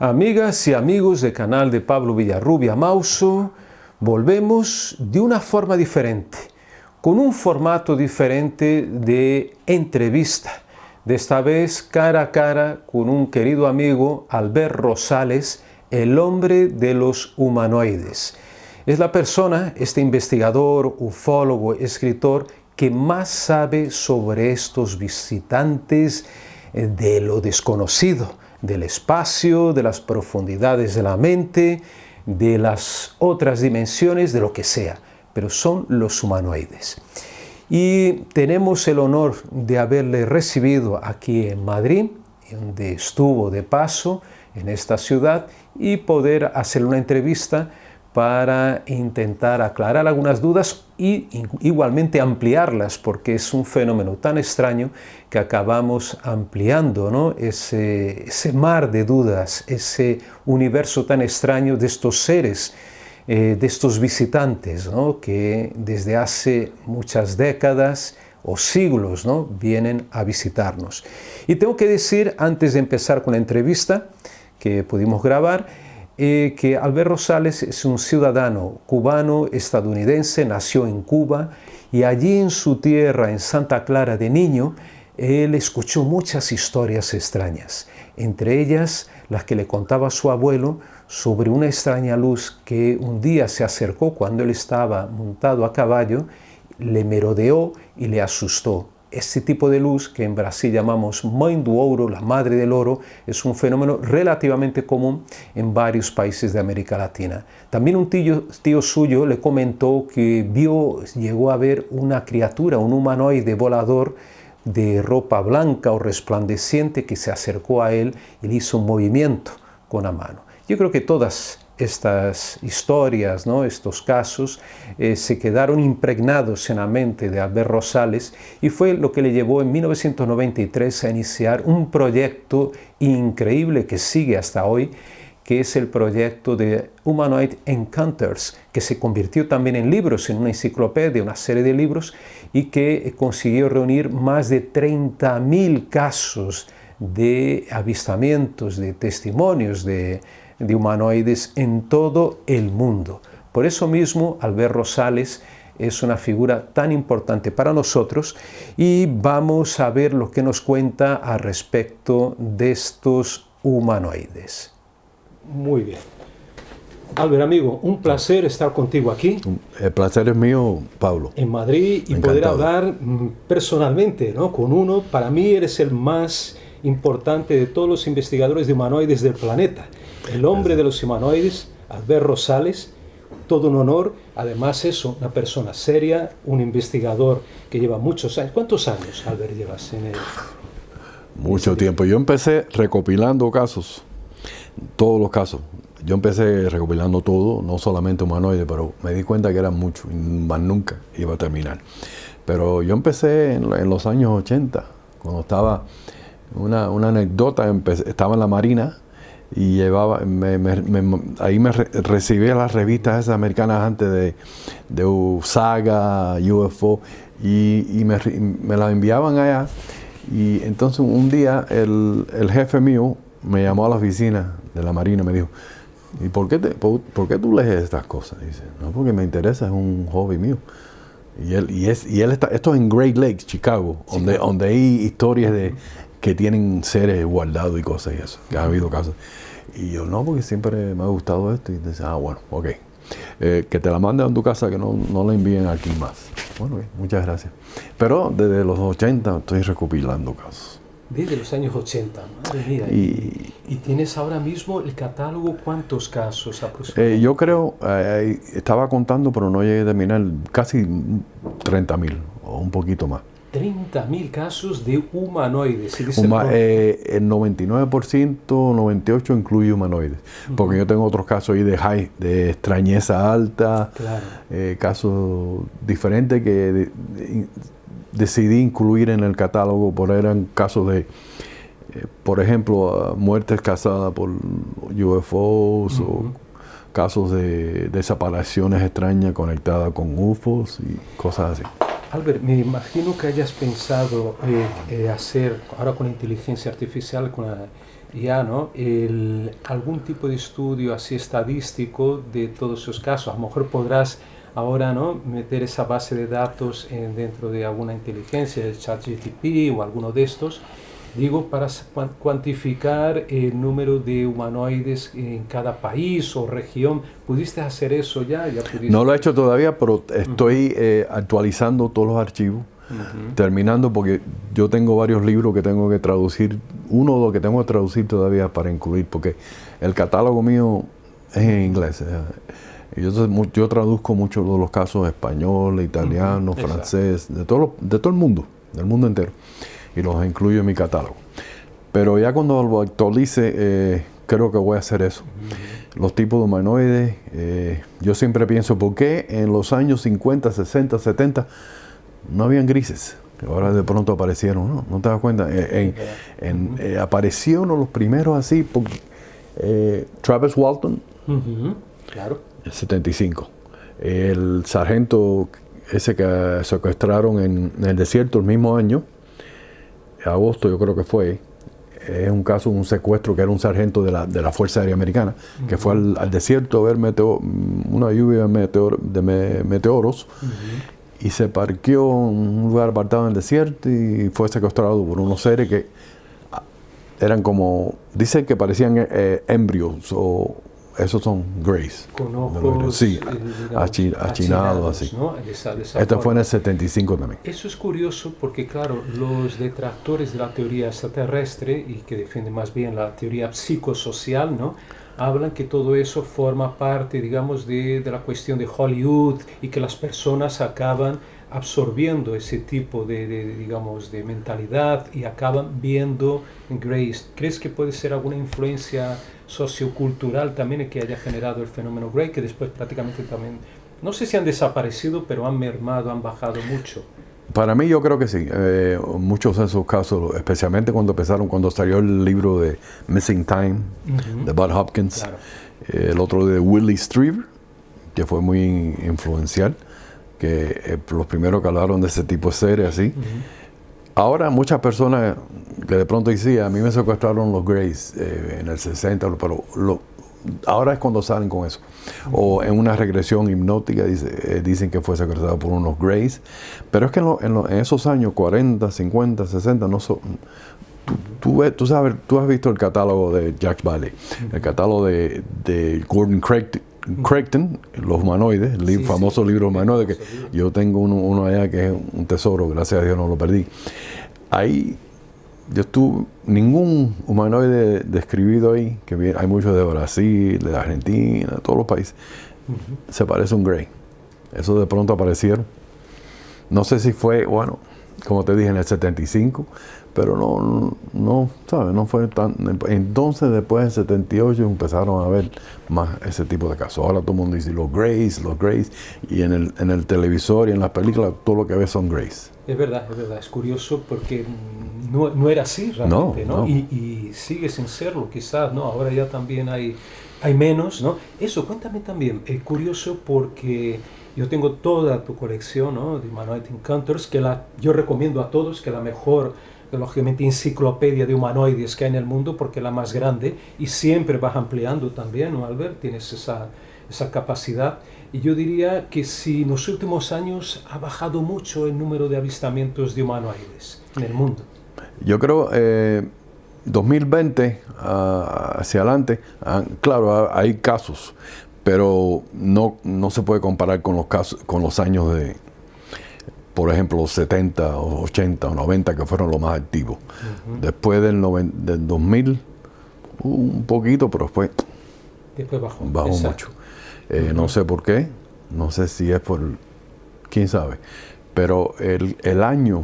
Amigas y amigos del canal de Pablo Villarrubia Mauso, volvemos de una forma diferente, con un formato diferente de entrevista. De esta vez cara a cara con un querido amigo, Albert Rosales, el hombre de los humanoides. Es la persona, este investigador, ufólogo, escritor, que más sabe sobre estos visitantes de lo desconocido, del espacio, de las profundidades de la mente, de las otras dimensiones, de lo que sea, pero son los humanoides. Y tenemos el honor de haberle recibido aquí en Madrid, donde estuvo de paso en esta ciudad, y poder hacer una entrevista para intentar aclarar algunas dudas y igualmente ampliarlas, porque es un fenómeno tan extraño que acabamos ampliando, ¿no? Ese mar de dudas, ese universo tan extraño de estos seres, de estos visitantes, ¿no? Que desde hace muchas décadas o siglos, ¿no? Vienen a visitarnos. Y tengo que decir, antes de empezar con la entrevista que pudimos grabar, que Albert Rosales es un ciudadano cubano-estadounidense, nació en Cuba y allí en su tierra, en Santa Clara de niño, él escuchó muchas historias extrañas, entre ellas las que le contaba su abuelo sobre una extraña luz que un día se acercó cuando él estaba montado a caballo, le merodeó y le asustó. Este tipo de luz, que en Brasil llamamos Mãe do Ouro, la madre del oro, es un fenómeno relativamente común en varios países de América Latina. También un tío suyo le comentó que llegó a ver una criatura, un humanoide volador de ropa blanca o resplandeciente que se acercó a él y le hizo un movimiento con la mano. Yo creo que todas estas historias, ¿no? Estos casos se quedaron impregnados en la mente de Albert Rosales y fue lo que le llevó en 1993 a iniciar un proyecto increíble que sigue hasta hoy, que es el proyecto de Humanoid Encounters, que se convirtió también en libros, en una enciclopedia, una serie de libros, y que consiguió reunir más de 30.000 casos de avistamientos, de testimonios de humanoides en todo el mundo. Por eso mismo, Albert Rosales es una figura tan importante para nosotros y vamos a ver lo que nos cuenta al respecto de estos humanoides. Muy bien. Albert, amigo, un placer estar contigo aquí. El placer es mío, Pablo. En Madrid y poder hablar personalmente, ¿no? Con uno. Para mí eres el más importante de todos los investigadores de humanoides del planeta. El hombre de los humanoides, Albert Rosales, todo un honor. Además eso, una persona seria, un investigador que lleva muchos años. ¿Cuántos años, Albert, llevas en el...? Mucho tiempo. Yo empecé recopilando casos, todos los casos. Yo empecé recopilando todo, no solamente humanoides, pero me di cuenta que eran muchos, y más nunca iba a terminar. Pero yo empecé en los años 80, cuando estaba, una anécdota, estaba en la Marina, y llevaba, ahí me recibía las revistas esas americanas antes de Saga, UFO, y me las enviaban allá. Y entonces un día el jefe mío me llamó a la oficina de la Marina y me dijo, ¿y por qué tú lees estas cosas? Y dice, no, porque me interesa, es un hobby mío. Y él está, esto es en Great Lakes, Chicago, donde hay historias que tienen seres guardados y cosas y eso, que ha habido casos. Y yo, no, porque siempre me ha gustado esto. Y dice, bueno, ok. Que te la manden a tu casa, que no la envíen aquí más. Bueno, okay, muchas gracias. Pero desde los 80 estoy recopilando casos. Desde los años 80, madre mía. ¿Y tienes ahora mismo el catálogo? ¿Cuántos casos aproximadamente? Yo creo, estaba contando, pero no llegué a terminar, casi 30.000 o un poquito más. 30.000 casos de humanoides. El 99%, 98% incluye humanoides. Porque yo tengo otros casos ahí de extrañeza alta, claro. Casos diferentes que decidí incluir en el catálogo, porque eran casos de, por ejemplo, muertes causadas por UFOs o casos de desapariciones extrañas conectadas con UFOs y cosas así. Albert, me imagino que hayas pensado hacer, ahora con la inteligencia artificial, con la ya, ¿no? Algún tipo de estudio así estadístico de todos esos casos. A lo mejor podrás ahora, ¿no?, meter esa base de datos dentro de alguna inteligencia, el ChatGPT o alguno de estos, digo, para cuantificar el número de humanoides en cada país o región. ¿Pudiste hacer eso ya? ¿Ya pudiste? No lo he hecho todavía, pero estoy actualizando todos los archivos, terminando, porque yo tengo varios libros que tengo que traducir, uno o dos que tengo que traducir todavía para incluir, porque el catálogo mío es en inglés. Yo traduzco muchos de los casos español, italiano, francés, de todo el mundo, del mundo entero, y los incluyo en mi catálogo. Pero ya cuando lo actualice, creo que voy a hacer eso. Los tipos de humanoides, yo siempre pienso, ¿por qué en los años 50, 60, 70 no habían grises? Ahora de pronto aparecieron, ¿no? ¿No te das cuenta? Aparecieron los primeros así, Travis Walton, claro, el 75. El sargento ese que secuestraron en el desierto el mismo año, agosto yo creo que fue, es un caso, un secuestro, que era un sargento de la Fuerza Aérea Americana, que fue al desierto a ver una lluvia de meteoros, y se parqueó en un lugar apartado en el desierto y fue secuestrado por unos seres que eran como, dicen que parecían embrios, o esos son greys. Con ojos, sí, achinados, así. ¿no? Esto fue en el 75 también. Eso es curioso porque, claro, los detractores de la teoría extraterrestre, y que defienden más bien la teoría psicosocial, ¿no?, hablan que todo eso forma parte, digamos, de la cuestión de Hollywood, y que las personas acaban absorbiendo ese tipo digamos, de mentalidad y acaban viendo Greys. ¿Crees que puede ser alguna influencia sociocultural también que haya generado el fenómeno Grey, que después prácticamente también, no sé si han desaparecido, pero han mermado, han bajado mucho? Para mí yo creo que sí. Muchos de esos casos, especialmente cuando salió el libro de Missing Time, de Bud Hopkins, Claro. El otro de Willie Strieber, que fue muy influencial, que los primeros que hablaron de ese tipo de series así. Ahora muchas personas que de pronto dicen, a mí me secuestraron los Greys en el 60, pero ahora es cuando salen con eso. O en una regresión hipnótica dicen que fue secuestrado por unos Greys. Pero es que en esos años 40, 50, 60, no son... Tú has visto el catálogo de Jack Valley, el catálogo de Gordon Creighton, los humanoides, el famoso libro humanoide, que yo tengo uno allá que es un tesoro, gracias a Dios no lo perdí. Ahí ningún humanoide describido ahí, que hay muchos de Brasil, de Argentina, de todos los países, se parece a un Grey. Eso de pronto aparecieron. No sé si fue, bueno, como te dije, en el 75, pero no, ¿sabes? No fue tan... Entonces, después del 78, empezaron a ver más ese tipo de casos. Ahora todo el mundo dice los Greys, y en el televisor y en las películas, todo lo que ves son Greys. Es verdad, es curioso porque no era así realmente, ¿no? Y sigue sin serlo, quizás, ¿no? Ahora ya también hay menos, ¿no? Eso, cuéntame también, es curioso porque yo tengo toda tu colección, ¿no?, de Humanoid Encounters, que yo recomiendo a todos, que la mejor, lógicamente, enciclopedia de humanoides que hay en el mundo, porque es la más grande, y siempre vas ampliando también, ¿no, Albert? Tienes esa capacidad. Y yo diría que si en los últimos años ha bajado mucho el número de avistamientos de humanoides en el mundo. Yo creo 2020 hacia adelante, claro, hay casos, pero no se puede comparar con los casos, con los años de, por ejemplo, los 70 o 80 o 90, que fueron los más activos. Después del 2000, un poquito, pero después bajó mucho. No sé por qué, no sé si es quién sabe, pero el año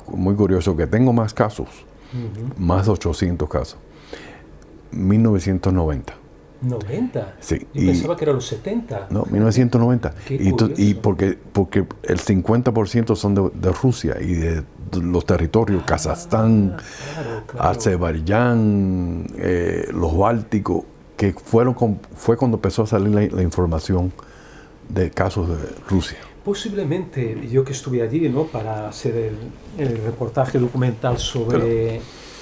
muy curioso que tengo más casos, más de 800 casos, 1990. ¿90? Sí. Yo pensaba que eran los 70. No, 1990. Y porque el 50% son de Rusia y de los territorios, Kazajstán, claro. Azerbaiyán, los Bálticos, que fue cuando empezó a salir la información de casos de Rusia. Posiblemente, yo que estuve allí, ¿no?, para hacer el reportaje documental sobre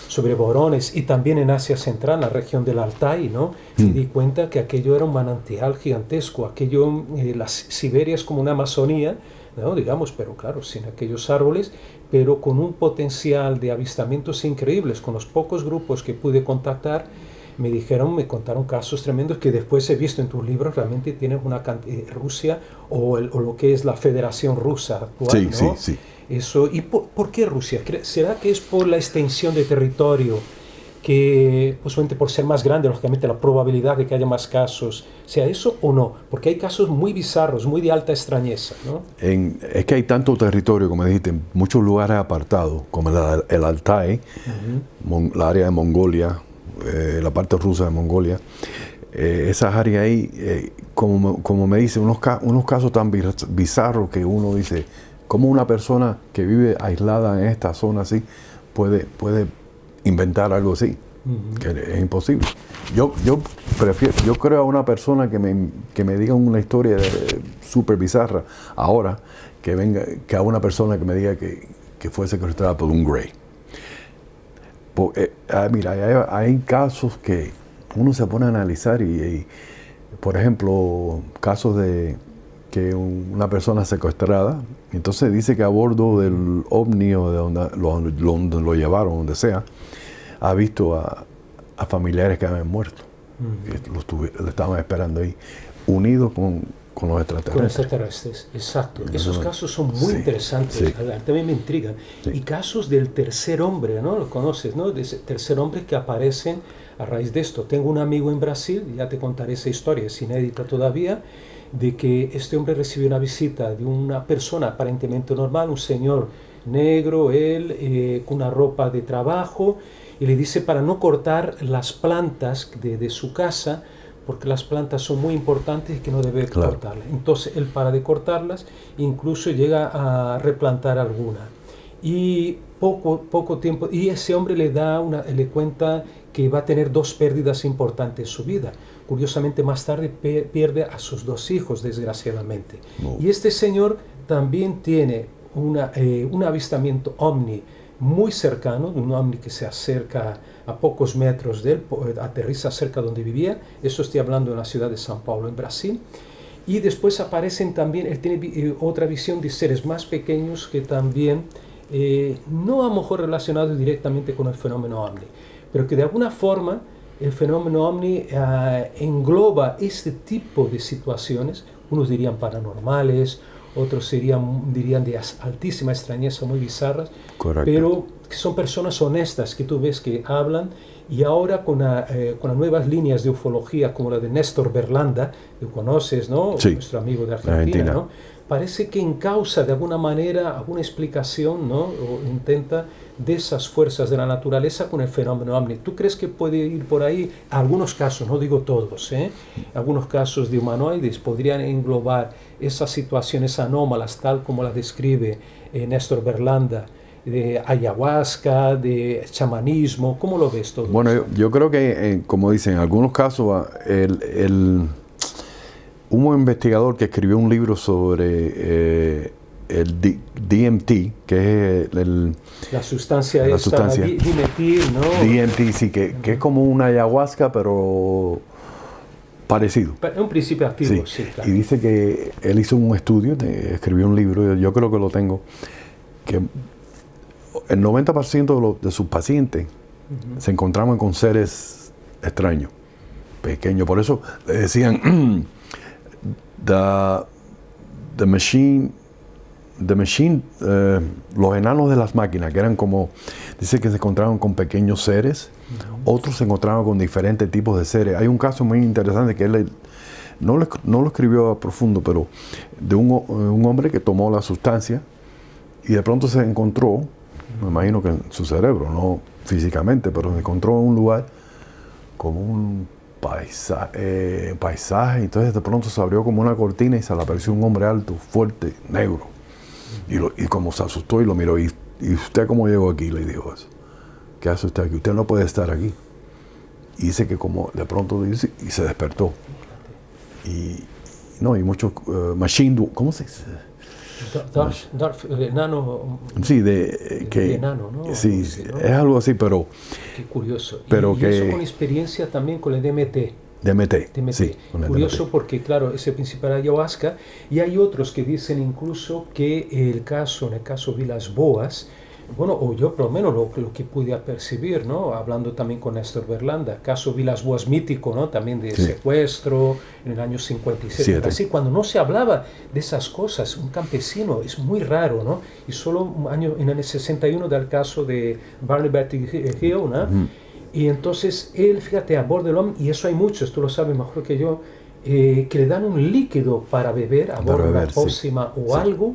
sobre Vorones y también en Asia Central, en la región del Altai, ¿no? Me di cuenta que aquello era un manantial gigantesco, aquello, la Siberia es como una Amazonía, ¿no? Digamos, pero claro, sin aquellos árboles, pero con un potencial de avistamientos increíbles, con los pocos grupos que pude contactar. Me contaron casos tremendos que después he visto en tus libros. Realmente tienes una Rusia o lo que es la Federación Rusa actual, Sí, ¿no? sí, sí. Eso, ¿y por qué Rusia? ¿Será que es por la extensión de territorio? Que posiblemente por ser más grande, lógicamente la probabilidad de que haya más casos, sea eso o no, porque hay casos muy bizarros, muy de alta extrañeza, ¿no? Es que hay tanto territorio, como dijiste, en muchos lugares apartados, como el Altai, la área de Mongolia, la parte rusa de Mongolia, esas áreas ahí, como me dicen, unos casos tan bizarros que uno dice, ¿cómo una persona que vive aislada en esta zona así puede inventar algo así? Que es imposible. Yo creo a una persona que me diga una historia súper bizarra ahora, que a una persona que me diga que fue secuestrada por un Grey. Mira, hay casos que uno se pone a analizar y por ejemplo, casos de que una persona secuestrada, entonces dice que a bordo del ovni o de donde lo llevaron, donde sea, ha visto a familiares que habían muerto, que lo estaban esperando ahí, unidos con los extraterrestres. Con extraterrestres, exacto. Esos casos son muy interesantes, sí. también me intrigan. Sí. Y casos del tercer hombre, ¿no? Lo conoces, ¿no? De ese tercer hombre que aparecen a raíz de esto. Tengo un amigo en Brasil, ya te contaré esa historia, es inédita todavía, de que este hombre recibió una visita de una persona aparentemente normal, un señor negro, él con una ropa de trabajo, y le dice para no cortar las plantas de su casa, porque las plantas son muy importantes y que no debe cortarlas. Entonces él para de cortarlas, incluso llega a replantar alguna. Y poco tiempo, y ese hombre le cuenta que va a tener 2 pérdidas importantes en su vida. Curiosamente más tarde pierde a sus 2 hijos, desgraciadamente. No. Y este señor también tiene un avistamiento ovni muy cercano, un ovni que se acerca a pocos metros de él, aterriza cerca donde vivía. Eso estoy hablando en la ciudad de São Paulo, en Brasil. Y después aparecen también, él tiene otra visión de seres más pequeños que también, no a lo mejor relacionados directamente con el fenómeno ovni, pero que de alguna forma el fenómeno ovni engloba este tipo de situaciones, unos dirían paranormales, otros dirían de altísima extrañeza, muy bizarras. Correcto. Pero que son personas honestas que tú ves que hablan, y ahora con las nuevas líneas de ufología como la de Néstor Berlanda, que conoces, ¿no? Sí. Nuestro amigo de Argentina, ¿no? Parece que encausa de alguna manera alguna explicación, ¿no? O intenta de esas fuerzas de la naturaleza con el fenómeno ovni. ¿Tú crees que puede ir por ahí? Algunos casos, no digo todos, algunos casos de humanoides podrían englobar esas situaciones anómalas, tal como las describe Néstor Berlanda, de ayahuasca, de chamanismo. ¿Cómo lo ves todo? Bueno, yo creo que, como dicen, en algunos casos, hubo un investigador que escribió un libro sobre el DMT, que es la sustancia dimetil, ¿no? DMT, sí, que es como una ayahuasca, pero parecido. Es un principio activo, sí, claro. Y dice que él hizo un estudio, escribió un libro, yo creo que lo tengo, que el 90% de sus pacientes se encontraban con seres extraños, pequeños. Por eso le decían the machine, los enanos de las máquinas, que eran como, dice que se encontraban con pequeños seres, otros se encontraban con diferentes tipos de seres. Hay un caso muy interesante que él no lo escribió a profundo, pero de un hombre que tomó la sustancia y de pronto se encontró, me imagino que en su cerebro, no físicamente, pero se encontró en un lugar como un paisaje, entonces de pronto se abrió como una cortina y se le apareció un hombre alto, fuerte, negro, y como se asustó y lo miró, y usted cómo llegó aquí, le dijo eso, ¿qué hace usted aquí? Usted no puede estar aquí. Y dice que como de pronto dice, y se despertó, y muchos ¿cómo se dice? enano. Sí, De enano, ¿no? Sí, Sí, ¿no? es algo así, pero... Qué curioso. Pero y eso con experiencia también con el DMT. DMT, sí. Con el Curioso DMT. porque, claro, es el principal ayahuasca. Y hay otros que dicen incluso que en el caso Vilas Boas, bueno, o yo por lo menos lo que pude percibir, ¿no? Hablando también con Néstor Berlanda, caso Vilas Boas mítico, ¿no? También de secuestro en el año 57. Así, cuando no se hablaba de esas cosas, un campesino, es muy raro, ¿no? Y solo un año, en el 61 del caso de Barney Hill, ¿no? Y entonces él, fíjate, a bordo del hombre, y eso hay muchos, tú lo sabes mejor que yo, que le dan un líquido para beber a bordo de una pócima o algo,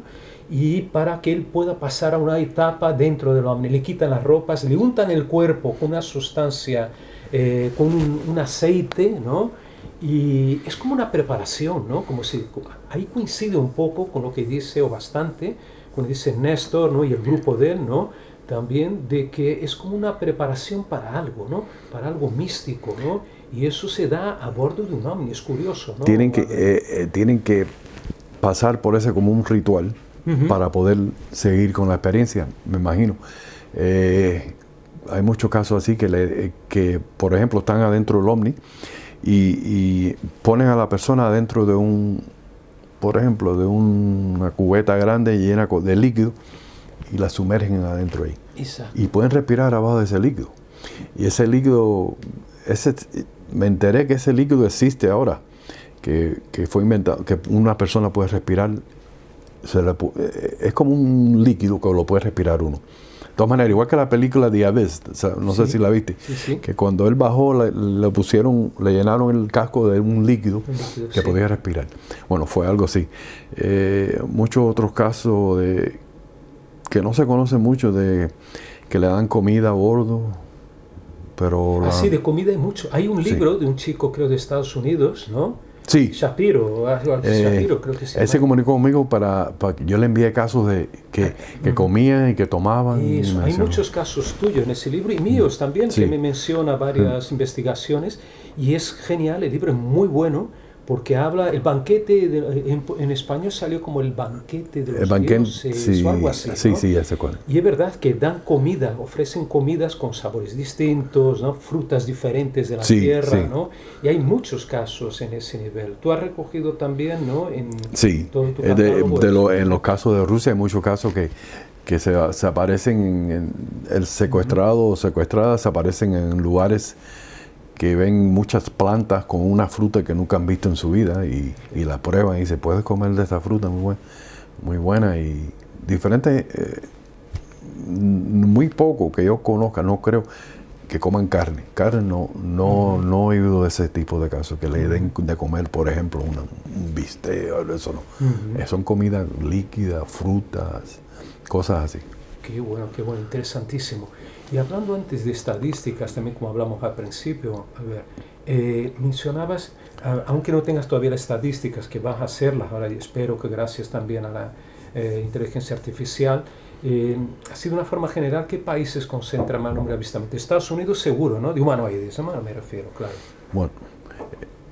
y para que él pueda pasar a una etapa dentro del hombre. Le quitan las ropas, le untan el cuerpo con una sustancia, con un aceite, ¿no? Y es como una preparación, ¿no? Como si, ahí coincide un poco con lo que dice, o bastante, con lo que dice Néstor, ¿no? Y el grupo de él, ¿no? También de que es como una preparación para algo, ¿no? Para algo místico, ¿no? Y eso se da a bordo de un ovni, es curioso, ¿no? Tienen que pasar por ese como un ritual para poder seguir con la experiencia, me imagino. Hay muchos casos así que, por ejemplo, están adentro del ovni y ponen a la persona adentro de por ejemplo, de una cubeta grande llena de líquido y la sumergen adentro ahí. Exacto. Y pueden respirar abajo de ese líquido. Y ese líquido, me enteré que ese líquido existe ahora, que fue inventado, que una persona puede respirar, es como un líquido que lo puede respirar uno. De todas maneras, igual que la película The Abyss, o sea, no sé si la viste, que cuando él bajó le llenaron el casco de un líquido que podía respirar. Bueno, fue algo así. Muchos otros casos que no se conocen mucho, de que le dan comida a bordo, pero... Así de comida hay mucho. Hay un libro de un chico, creo, de Estados Unidos, ¿no? Sí. Shapiro, Shapiro creo que se llama. Él se comunicó conmigo para que yo le envié casos de que comían y que tomaban. Eso, hay muchos casos tuyos en ese libro y míos también, que me menciona varias investigaciones, y es genial, el libro es muy bueno, porque habla, el banquete, en español salió como el banquete de los dioses o algo así, ¿no? Sí, ya sé cuál. Y es verdad que dan comida, ofrecen comidas con sabores distintos, ¿no? Frutas diferentes de la tierra, ¿no? Y hay muchos casos en ese nivel. Tú has recogido también, ¿no? Todo tu catálogo, en los casos de Rusia hay muchos casos que se aparecen, el secuestrado o secuestrada se aparecen en lugares que ven muchas plantas con una fruta que nunca han visto en su vida y la prueban y se puede comer de esa fruta muy buena y diferente. Muy poco que yo conozca, no creo que coman carne. Carne no he oído de ese tipo de casos, que le den de comer, por ejemplo, un bistec, eso no. Son comidas líquidas, frutas, cosas así. Qué bueno, interesantísimo. Y hablando antes de estadísticas, también como hablamos al principio, a ver, mencionabas, aunque no tengas todavía las estadísticas, que vas a hacerlas ahora, y espero que gracias también a la inteligencia artificial, así de una forma general, ¿qué países concentran más número de avistamientos? Estados Unidos seguro, ¿no? De humanoides, ¿no? Me refiero, claro. Bueno,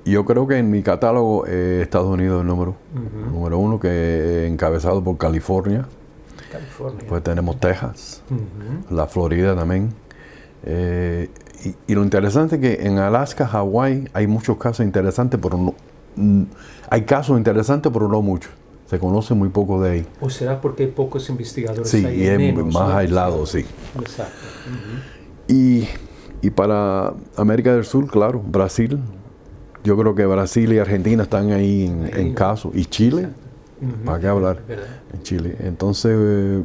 yo creo que en mi catálogo Estados Unidos es el número uno, que encabezado por California. Pues tenemos Texas, la Florida también. Y lo interesante es que en Alaska, Hawái, hay muchos casos interesantes, pero hay casos interesantes, pero no muchos. Se conoce muy poco de ahí. ¿O será porque hay pocos investigadores? Sí, ahí y es menos, más ¿no? aislado, sí. Exacto. Y para América del Sur, claro, Brasil. Yo creo que Brasil y Argentina están ahí en casos. Y Chile. ¿Para qué hablar? En Chile. Entonces,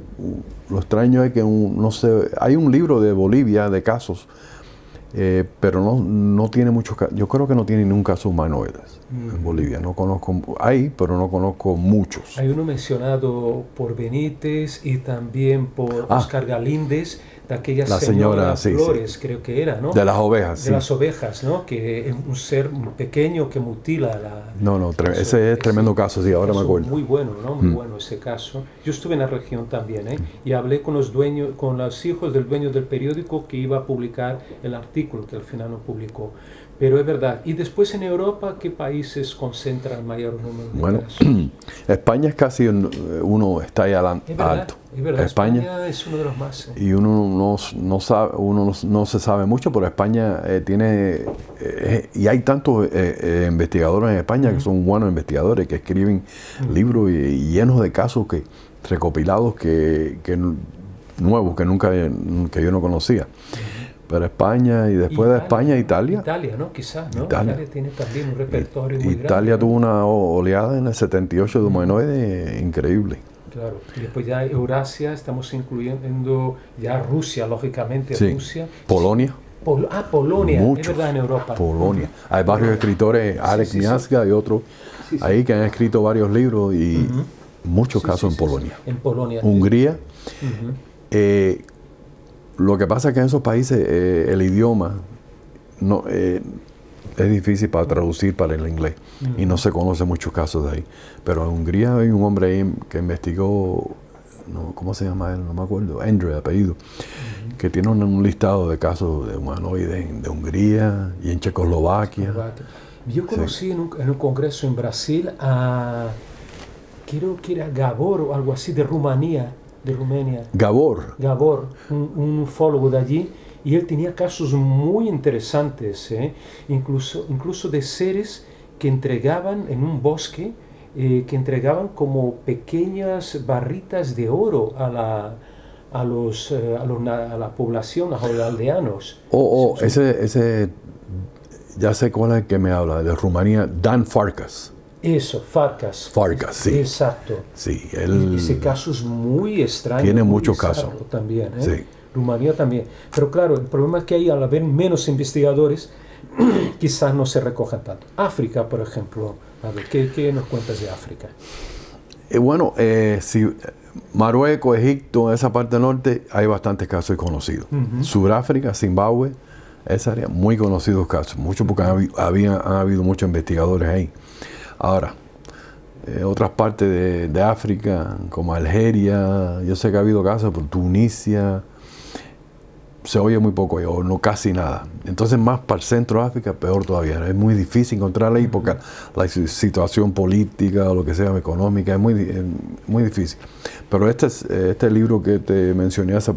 lo extraño es que no sé, hay un libro de Bolivia de casos, pero no tiene muchos casos. Yo creo que no tiene ni un caso humanoides en Bolivia. No conozco, pero no conozco muchos. Hay uno mencionado por Benítez y también por Oscar Galíndez, de aquella señora Flores, creo que era, ¿no? De las ovejas, De las ovejas, ¿no? Que es un ser pequeño que mutila la... ese es tremendo caso, sí, ahora me acuerdo. Muy bueno, ¿no? Muy bueno ese caso. Yo estuve en la región también, y hablé con los dueños, con los hijos del dueño del periódico que iba a publicar el artículo, que al final no publicó. Pero es verdad. Y después en Europa, ¿qué países concentran el mayor número de Bueno, casos? España es casi uno está ahí Es verdad, alto. es verdad. España, Es uno de los más. y uno no sabe, no se sabe mucho, pero España tiene, y hay tantos investigadores en España que son buenos investigadores, que escriben libros y llenos de casos recopilados nuevos que yo no conocía. Pero España, y después de España, Italia. Italia, ¿no? Quizás, ¿no? Italia Tiene también un repertorio muy grande. Italia tuvo una oleada en el 78 de humanoides increíble. Claro, y después ya Eurasia, estamos incluyendo ya Rusia, lógicamente, Sí. Rusia. Polonia. Polonia, Mucho. es verdad, en Europa. Polonia. Hay varios escritores, Alex Miazga y otros, ahí que han escrito varios libros y muchos casos en Polonia. En Polonia. Hungría. Lo que pasa es que en esos países el idioma no, es difícil para traducir para el inglés y no se conocen muchos casos de ahí. Pero en Hungría hay un hombre ahí que investigó, ¿cómo se llama él? No me acuerdo, Endre, apellido, que tiene un listado de casos de humanoides de Hungría y en Checoslovaquia. Yo conocí en un congreso en Brasil a, creo que era Gabor o algo así, de Rumanía. Gabor, un ufólogo de allí, y él tenía casos muy interesantes, incluso de seres que entregaban en un bosque, que entregaban como pequeñas barritas de oro a la población, a los aldeanos. Ese, ya sé cuál es el que me habla, de Rumanía, Dan Farkas. Eso, Farkas. Farkas, sí. Exacto. Sí, Ese caso es muy extraño. Tiene muy muchos bizarro casos. También, Sí. Rumanía también. Pero claro, el problema es que ahí, al haber menos investigadores, quizás no se recojan tanto. África, por ejemplo. A ver, ¿qué nos cuentas de África? Si Marruecos, Egipto, esa parte norte, hay bastantes casos conocidos. Sudáfrica, Zimbabue, esa área, muy conocidos casos. Muchos porque han habido muchos investigadores ahí. Ahora, otras partes de África, como Algeria, yo sé que ha habido casos, por Tunisia, se oye muy poco, o no casi nada. Entonces, más para el centro de África, peor todavía. Es muy difícil encontrar ahí porque la situación política o lo que sea, económica, es muy difícil. Pero este libro que te mencioné hace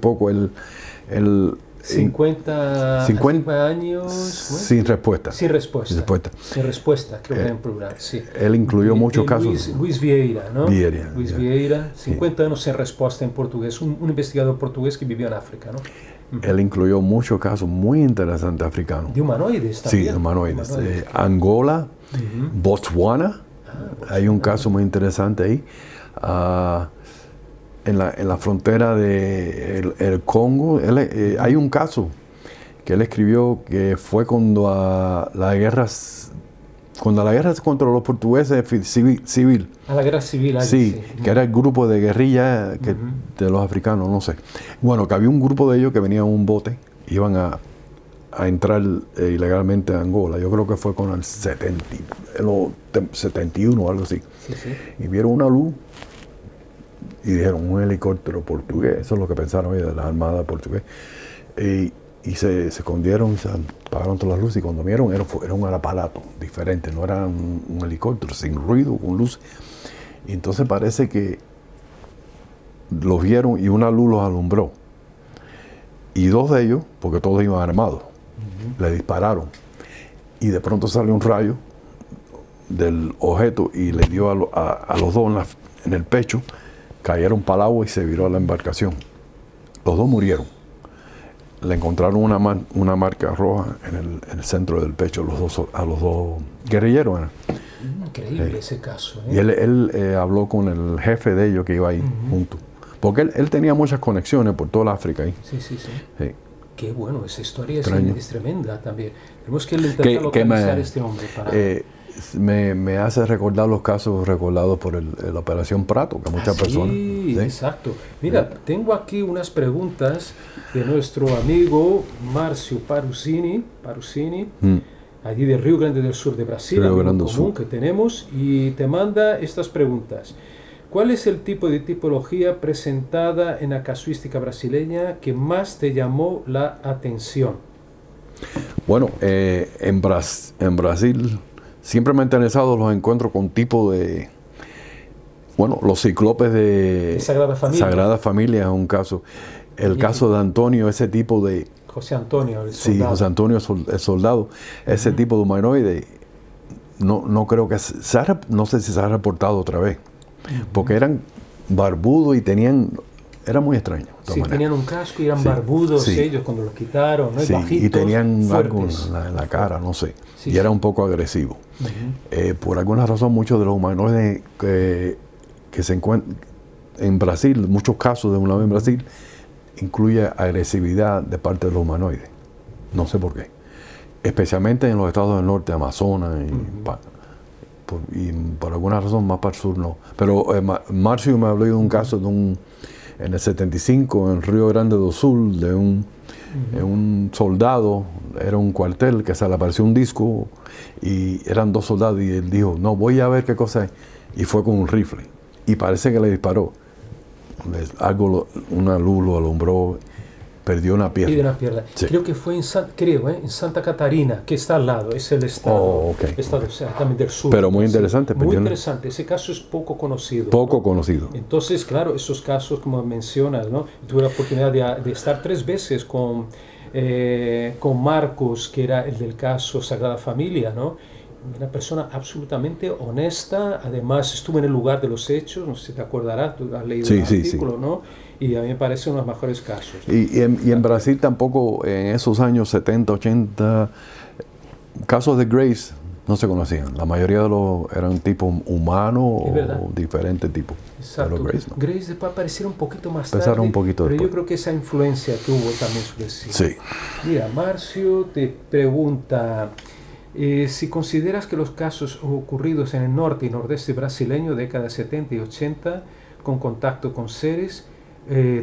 poco, 50 años. Sin respuesta. Sin respuesta, creo que en plural, sí. Él incluyó muchos casos. Luis Vieira, ¿no? Luis Vieira, 50 años sin respuesta en portugués. Un investigador portugués que vivió en África, ¿no? Él incluyó muchos casos muy interesantes africanos. De humanoides también. Sí, de humanoides. Angola, Botswana, hay un caso muy interesante ahí. En la frontera de el Congo, hay un caso que él escribió que fue cuando la guerra contra los portugueses civil. A la guerra civil. Sí, que era el grupo de guerrilla de los africanos, no sé. Bueno, que había un grupo de ellos que venían en un bote, iban a entrar ilegalmente a Angola. Yo creo que fue con el 71 o algo así. Sí. Y vieron una luz y dijeron, un helicóptero portugués. Eso es lo que pensaron ellos de la Armada portuguesa. Y se escondieron, se apagaron todas las luces, y cuando vieron era un aparato diferente, no era un helicóptero, sin ruido, con luz. Y entonces parece que los vieron y una luz los alumbró. Y dos de ellos, porque todos iban armados, le dispararon. Y de pronto salió un rayo del objeto y le dio a los dos en el pecho, cayeron para el agua y se viró la embarcación. Los dos murieron. Le encontraron una marca roja en el centro del pecho a los dos guerrilleros. Increíble ese caso. Y él habló con el jefe de ellos que iba ahí junto. Porque él tenía muchas conexiones por toda la África ahí. Sí. Qué bueno, esa historia es tremenda también. Tenemos que intentar localizar a este hombre para... Me hace recordar los casos recordados por la Operación Prato, que muchas personas... Sí, exacto. Mira, tengo aquí unas preguntas de nuestro amigo Márcio Parusini, allí de Río Grande del Sur de Brasil, amigo común que tenemos, y te manda estas preguntas. ¿Cuál es el tipo de tipología presentada en la casuística brasileña que más te llamó la atención? Bueno, en Brasil siempre me han interesado los encuentros con tipo de, bueno, los cíclopes de Sagrada Familia es un caso. El caso de Antonio, ese tipo de... José Antonio, el Sí, soldado. José Antonio, el soldado, ese tipo de humanoide, no creo que no sé si se ha reportado otra vez, porque eran barbudos y era muy extraño. Sí, tenían un casco y eran barbudos ellos cuando los quitaron, ¿no? Sí, bajitos, y tenían fuertes. algo en la cara, no sé, Sí, y era un poco agresivo. Por alguna razón, muchos de los humanoides que se encuentran en Brasil, muchos casos de humanoides en Brasil, incluye agresividad de parte de los humanoides. No sé por qué. Especialmente en los estados del norte, Amazonas, y por alguna razón más para el sur no. Pero Marcio me habló de un caso en el 75, en Río Grande do Sul, de un soldado, era un cuartel que se le apareció un disco y eran dos soldados y él dijo, no, voy a ver qué cosa es. Y fue con un rifle. Y parece que le disparó. Una luz lo alumbró, perdió una pierna. Perdió una pierna. Sí. Creo que fue en Santa Catarina, que está al lado, es el estado, estado, o sea, también del sur. Pero muy interesante. Muy interesante, ese caso es poco conocido. Poco conocido. Entonces, claro, esos casos, como mencionas, ¿no? Tuve la oportunidad de estar 3 veces con Marcos, que era el del caso Sagrada Familia, ¿no? Una persona absolutamente honesta, además estuvo en el lugar de los hechos, no sé si te acordarás, tú has leído el artículo, ¿no? Y a mí me parece uno de los mejores casos. Y en Brasil tampoco, en esos años 70, 80, casos de Grace no se conocían. La mayoría de los eran tipos humanos o diferentes tipos. Exacto. Pero Grace no. Grace después apareció un poquito más tarde, un poquito pero después. yo creo que esa influencia que hubo también sobre sí. Sí. Mira, Marcio te pregunta... si consideras que los casos ocurridos en el norte y nordeste brasileño, décadas 70 y 80, con contacto con seres,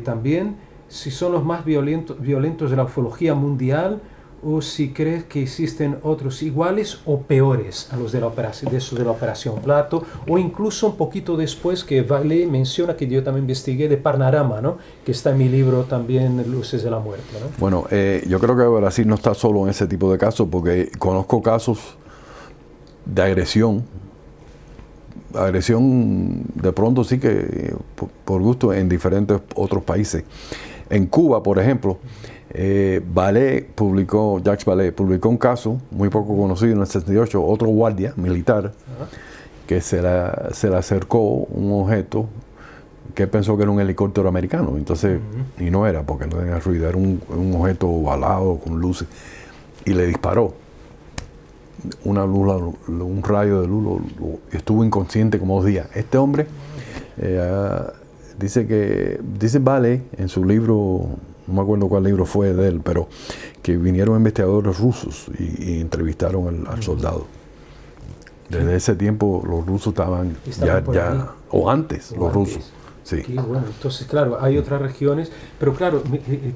también, si son los más violentos de la ufología mundial, o si crees que existen otros iguales o peores a los de la Operación Plato, o incluso un poquito después que Vale menciona, que yo también investigué, de Parnarama, ¿no? Que está en mi libro también, Luces de la Muerte, ¿no? Bueno, yo creo que Brasil no está solo en ese tipo de casos, porque conozco casos de agresión de pronto sí que por gusto en diferentes otros países. En Cuba, por ejemplo, Jacques Vallée publicó un caso muy poco conocido en el 68, otro guardia militar, que se le acercó un objeto que pensó que era un helicóptero americano, entonces, y no era, porque no tenía ruido, era un objeto ovalado con luces, y le disparó una luz, un rayo de luz, estuvo inconsciente como 2 días. Este hombre dice Vale en su libro, no me acuerdo cuál libro fue de él, pero que vinieron investigadores rusos y entrevistaron al soldado. Desde ese tiempo los rusos estaban ya o antes los rusos. Sí. Qué bueno, entonces claro, hay otras regiones, pero claro,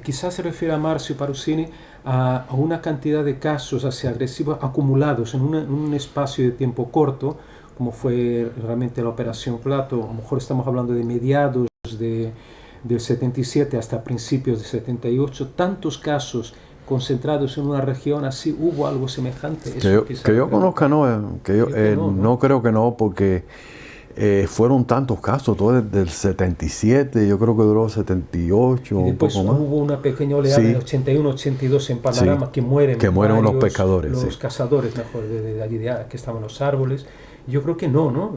quizás se refiere a Marcio Parusini a una cantidad de casos así agresivos acumulados en un espacio de tiempo corto, como fue realmente la Operación Plato. A lo mejor estamos hablando de mediados del 77 hasta principios del 78, tantos casos concentrados en una región así. ¿Hubo algo semejante? Que yo conozca, no, no creo que no, porque fueron tantos casos, todo desde el 77, yo creo que duró 78, y después un poco más. Hubo una pequeña oleada en 81, 82 en Panorama, que mueren los pescadores. Los cazadores, mejor, de allí que estaban los árboles. Yo creo que no.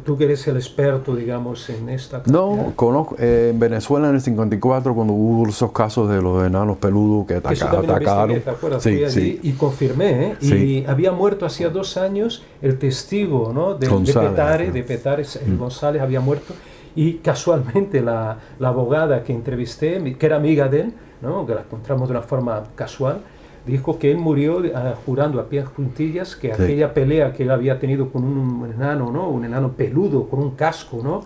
Tú que eres el experto, digamos, en esta cantidad. No, conozco. En Venezuela en el 54, cuando hubo esos casos de los enanos peludos que atacaron. ¿Te acuerdas? Fui allí y confirmé, y había muerto hacía 2 años el testigo, ¿no? de Petare, González había muerto, y casualmente la abogada que entrevisté, que era amiga de él, ¿no? Que la encontramos de una forma casual, dijo que él murió jurando a pies juntillas que aquella pelea que él había tenido con un enano, ¿no? Un enano peludo con un casco, ¿no?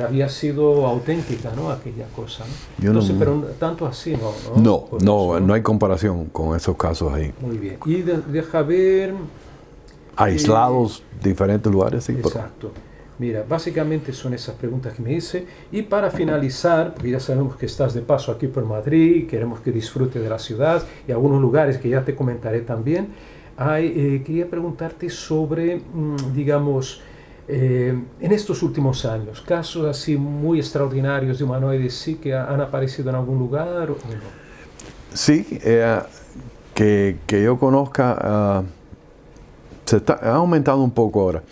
Había sido auténtica, ¿no? Aquella cosa, ¿no? Entonces, pero tanto así, no hay comparación con esos casos ahí. Muy bien. Y deja ver... Aislados, diferentes lugares, sí. Exacto. Mira, básicamente son esas preguntas que me hice. Y para finalizar, porque ya sabemos que estás de paso aquí por Madrid, queremos que disfrute de la ciudad y algunos lugares que ya te comentaré también, quería preguntarte sobre, digamos, en estos últimos años, casos así muy extraordinarios de humanoides, ¿sí que han aparecido en algún lugar o no? Sí, que yo conozca, ha aumentado un poco ahora.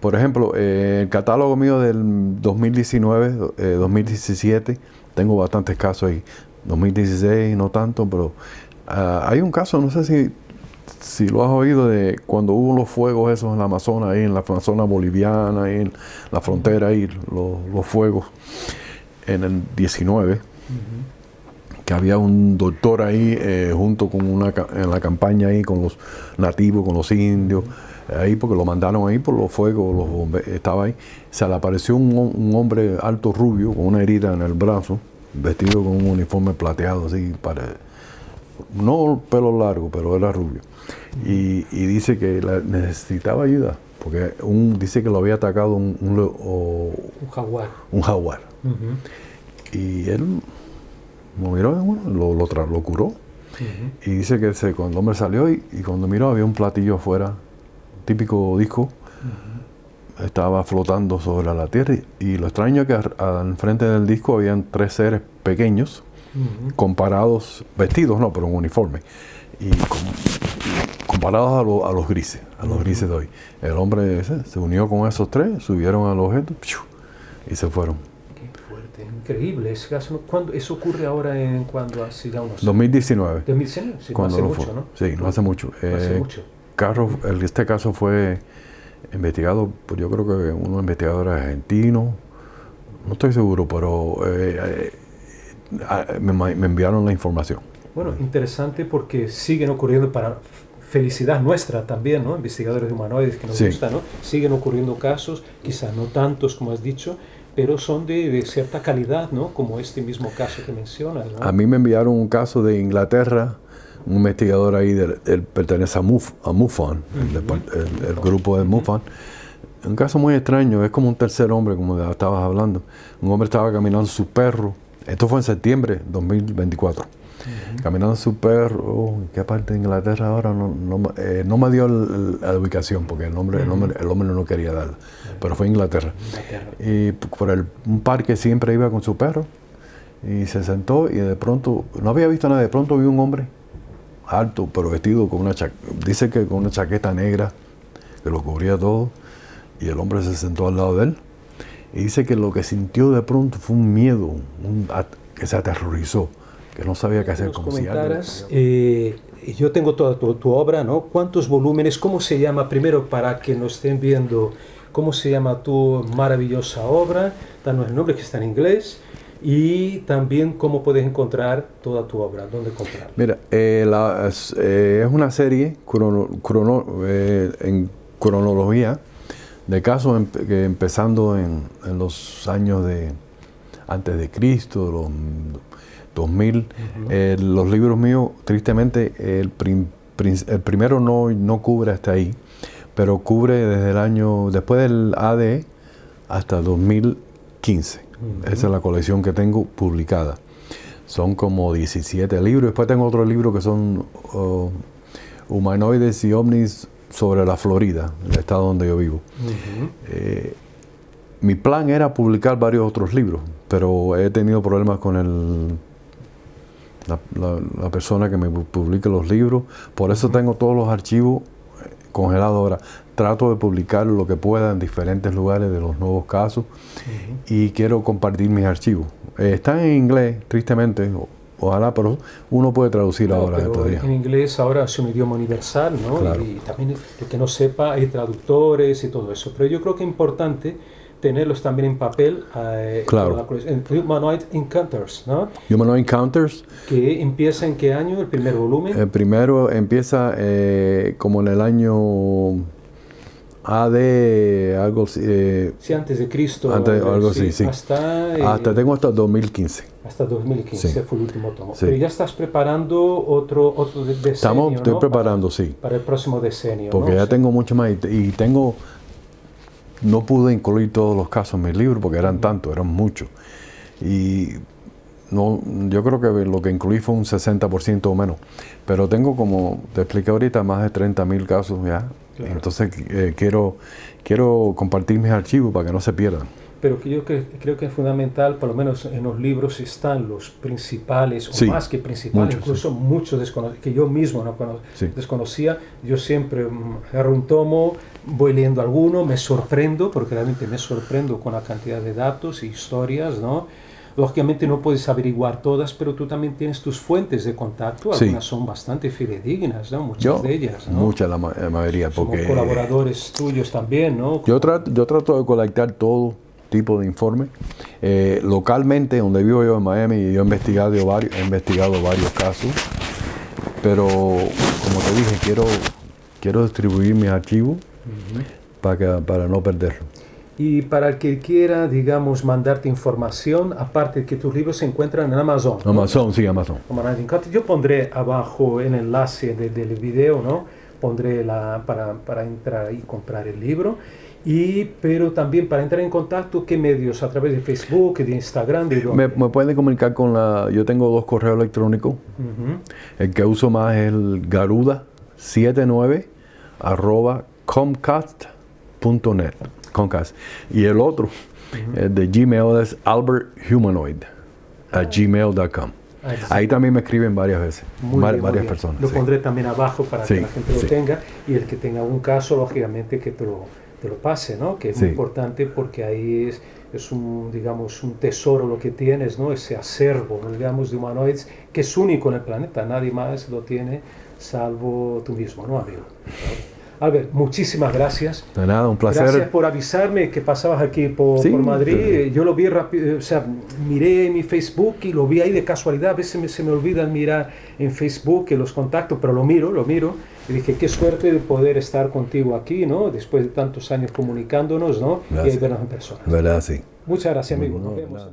Por ejemplo, el catálogo mío del 2019, 2017, tengo bastantes casos ahí. 2016 no tanto, pero hay un caso, no sé si lo has oído, de cuando hubo los fuegos esos en la Amazonas, ahí en la Amazonas boliviana, ahí en la frontera, ahí los fuegos en el 19. Que había un doctor ahí junto con en la campaña ahí con los nativos, con los indios, ahí porque lo mandaron ahí por los fuegos, estaba ahí. Se le apareció un hombre alto rubio con una herida en el brazo, vestido con un uniforme plateado así, no pelo largo, pero era rubio. Y dice que necesitaba ayuda, porque dice que lo había atacado un jaguar. Un jaguar. Y él lo miró, bueno, lo curó. Y dice que cuando el hombre salió y cuando miró había un platillo afuera, típico disco, estaba flotando sobre la tierra. Y lo extraño es que al frente del disco habían 3 seres pequeños, comparados, vestidos no, pero en uniforme. Y comparados a los grises, grises de hoy. El hombre se unió con esos 3, subieron al objeto y se fueron. Increíble ese caso. ¿Cuándo eso ocurre ahora? ¿Cuándo hace ya unos 2019. 2019, sí, no hace mucho, ¿no? Sí, no hace mucho. Hace mucho. Este caso fue investigado por, yo creo que unos investigadores argentinos, no estoy seguro, pero me enviaron la información. Bueno, interesante porque siguen ocurriendo, para felicidad nuestra también, ¿no? Investigadores de humanoides que nos gusta, ¿no? Siguen ocurriendo casos, quizás no tantos como has dicho, pero son de cierta calidad, ¿no? Como este mismo caso que mencionas, ¿no? A mí me enviaron un caso de Inglaterra, un investigador ahí, él pertenece a MUFON, el grupo de MUFON. Un caso muy extraño, es como un tercer hombre, como estabas hablando. Un hombre estaba caminando su perro, esto fue en septiembre de 2024. Caminando su perro, ¿en qué parte de Inglaterra ahora? No me dio la ubicación, porque el hombre no quería darla, pero fue Inglaterra. Y por un parque siempre iba con su perro, y se sentó y de pronto, no había visto nada, de pronto vio un hombre alto, pero vestido con dice que con una chaqueta negra, que lo cubría todo, y el hombre se sentó al lado de él, y dice que lo que sintió de pronto fue un miedo, que se aterrorizó, que no sabía qué hacer. Como comentaras, yo tengo toda tu obra, ¿no? ¿Cuántos volúmenes? ¿Cómo se llama? Primero, para que nos estén viendo, ¿cómo se llama tu maravillosa obra? Danos el nombre, que está en inglés. Y también cómo puedes encontrar toda tu obra, dónde comprarla. Mira, es una serie en cronología de casos empezando en los años antes de Cristo, los 2000. Los libros míos, tristemente, el primero no cubre hasta ahí, pero cubre desde el año, después del AD hasta 2015. Esa es la colección que tengo publicada. Son como 17 libros. Después tengo otro libro que son humanoides y ovnis sobre la Florida, el estado donde yo vivo. Mi plan era publicar varios otros libros, pero he tenido problemas con la persona que me publica los libros. Por eso tengo todos los archivos congelados ahora. Trato de publicar lo que pueda en diferentes lugares de los nuevos casos y quiero compartir mis archivos. Están en inglés, tristemente, ojalá, pero uno puede traducir ahora. En inglés ahora es un idioma universal, ¿no? Claro. Y también, el que no sepa, hay traductores y todo eso. Pero yo creo que es importante tenerlos también en papel. Claro. En Humanoid Encounters, ¿no? Humanoid Encounters. ¿Que empieza en qué año el primer volumen? El primero empieza como en el año AD, algo así. Sí, antes de Cristo. Algo así, sí. Tengo hasta 2015. Hasta 2015, sí. Fue el último tomo. Sí. Pero ya estás preparando otro decenio, Estoy preparando, sí. Para el próximo decenio. Porque ¿no? ya tengo mucho más y tengo no pude incluir todos los casos en mi libro porque eran tantos, eran muchos. Y no, yo creo que lo que incluí fue un 60% o menos. Pero tengo, como te expliqué ahorita, más de 30,000 casos ya. Claro. Entonces quiero compartir mis archivos para que no se pierdan. Pero que yo creo que es fundamental, por lo menos en los libros están los principales, o más que principales, incluso muchos que yo mismo no desconocía. Yo siempre agarro un tomo, voy leyendo alguno, me sorprendo, porque realmente me sorprendo con la cantidad de datos y historias, ¿no? Lógicamente no puedes averiguar todas, pero tú también tienes tus fuentes de contacto, algunas son bastante fidedignas, ¿no? Muchas de ellas, ¿no? Muchas, la mayoría. Somos colaboradores tuyos también, ¿no? Yo trato de colectar todo tipo de informe. Localmente, donde vivo yo en Miami, yo he investigado varios casos, pero como te dije, quiero distribuir mis archivos para no perderlo. Y para el que quiera, digamos, mandarte información, aparte de que tus libros se encuentran en Amazon. Amazon, ¿no? Sí, Amazon. Yo pondré abajo el enlace del video, ¿no? Pondré para entrar y comprar el libro. Pero también para entrar en contacto, ¿qué medios? ¿A través de Facebook, de Instagram? Me pueden comunicar con yo tengo 2 correos electrónicos. El que uso más es el garuda79@comcast.net. Comcast. Y el otro, el de Gmail, es alberthumanoid@gmail.com. Ahí también me escriben varias veces, varias personas. Lo pondré también abajo para que la gente lo tenga, y el que tenga un caso, lógicamente, que te lo pase, ¿no? Que es muy importante, porque ahí es un, digamos, un tesoro lo que tienes, ¿no? Ese acervo, digamos, de humanoides, que es único en el planeta, nadie más lo tiene salvo tú mismo, ¿no, amigo? Albert, muchísimas gracias. De nada, un placer. Gracias por avisarme que pasabas aquí por Madrid. Yo lo vi rápido, o sea, miré en mi Facebook y lo vi ahí de casualidad. A veces se me olvida mirar en Facebook los contactos, pero lo miro. Y dije, qué suerte de poder estar contigo aquí, ¿no? Después de tantos años comunicándonos, ¿no? Gracias. Y vernos en persona. ¿Verdad? Sí. Muchas gracias, amigo. Nos vemos.